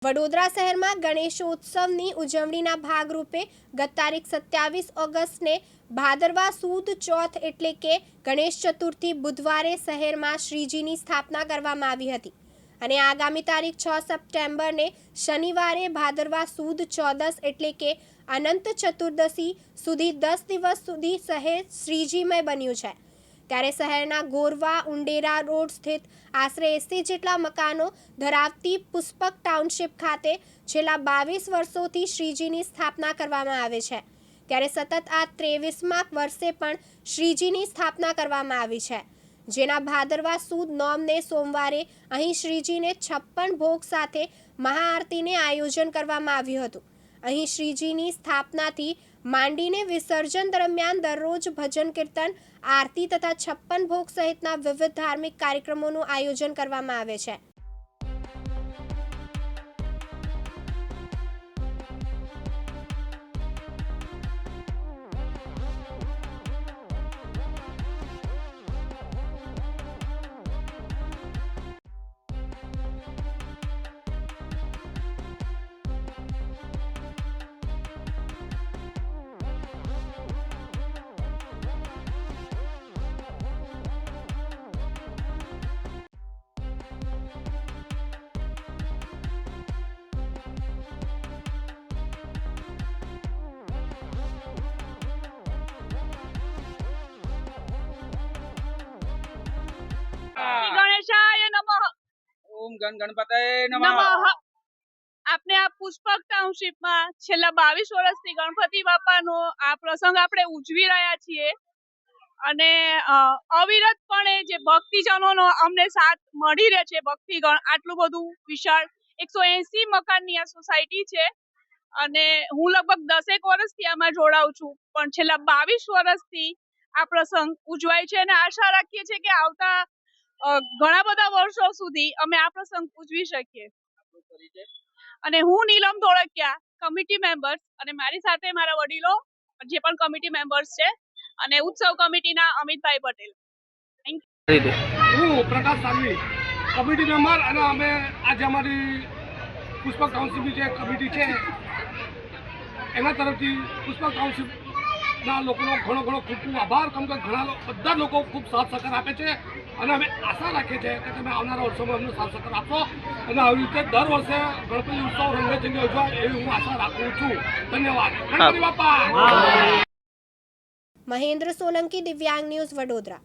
વડોદરા શહેરમાં ગણેશોત્સવની ઉજવણીના ભાગરૂપે ગત તારીખ 27 ઓગસ્ટને ભાદરવા સુદ ચોથ એટલે કે ગણેશ ચતુર્થી બુધવારે શહેરમાં શ્રીજીની સ્થાપના કરવામાં આવી હતી અને આગામી તારીખ 6 સપ્ટેમ્બરને શનિવારે ભાદરવા સુદ ચોદસ એટલે કે અનંત ચતુર્દશી સુધી 10 દિવસ સુધી શહેર શ્રીજીમય બન્યું છે। ત્યારે શહેરના ગોરવા ઉંડેરા રોડ સ્થિત આશરે 80 જેટલા મકાનો ધરાવતી પુષ્પક ટાઉનશીપ ખાતે છેલ્લા 22 વર્ષોથી શ્રીજીની સ્થાપના કરવામાં આવે છે। ત્યારે સતત આ 23મા વર્ષે પણ શ્રીજીની સ્થાપના કરવામાં આવી છે, જેના ભાદરવા સુદ નોમને સોમવારે અહીં શ્રીજીને 56 ભોગ સાથે મહાઆરતીને આયોજન કરવામાં આવ્યું હતું। અહીં શ્રીજીની સ્થાપનાથી માંડીને વિસર્જન દરમિયાન દરરોજ ભજન કીર્તન, આરતી તથા 56 ભોગ સહિતના વિવિધ ધાર્મિક કાર્યક્રમોનું આયોજન કરવામાં આવે છે। गणेशाय नमः। ओम गण गणपतये नमः। आपने आ पुष्पक टाउनशिप में छेल्ला 22 વર્ષથી ગણપતિ બાપાનો આ પ્રસંગ આપણે ઉજવી રહ્યા છીએ અને અવિરતપણે જે ભક્તિજનોનો અમને સાથ મળી રહે છે। ભક્તિગણ આટલું બધું વિશાળ 180 મકાનની આ સોસાયટી છે અને હું લગભગ 10 વર્ષથી આમાં જોડાઉં છું, પણ છેલ્લા 22 વર્ષથી આ પ્રસંગ ઉજવાય છે અને આશા રાખીએ છીએ કે આવતા ઘણા બધા વર્ષો સુધી અમે આ પ્રસંગ ઉજવી શકીએ। અને હું નીલમ ધોળકિયા, કમિટી મેમ્બર્સ, અને મારી સાથે મારા વડીલો જે પણ કમિટી મેમ્બર્સ છે અને ઉત્સવ કમિટીના અમિતભાઈ પટેલ। હું પ્રકાશ સાલવી, કમિટી મેમ્બર, અને અમે આજે અમારી પુષ્પક ટાઉનશીપની જે કમિટી છે એના તરફથી પુષ્પક ટાઉનશીપના લોકોનો ઘણો ખૂબ આભાર, કેમ કે બધા લોકો ખૂબ સાથ સહકાર આપે છે અને અમે આશા રાખીએ છીએ કે તમે આવનારા વર્ષોમાં અમને સાથ સહકાર આપશો અને આવી રીતે દર વર્ષે ગણપતિ ઉત્સવ રંગેચંગે ઉજવાય એવી હું આશા રાખું છું। ધન્યવાદ। ગણપતિ બાપા। મહેન્દ્ર સોલંકી, દિવ્યાંગ ન્યૂઝ, વડોદરા।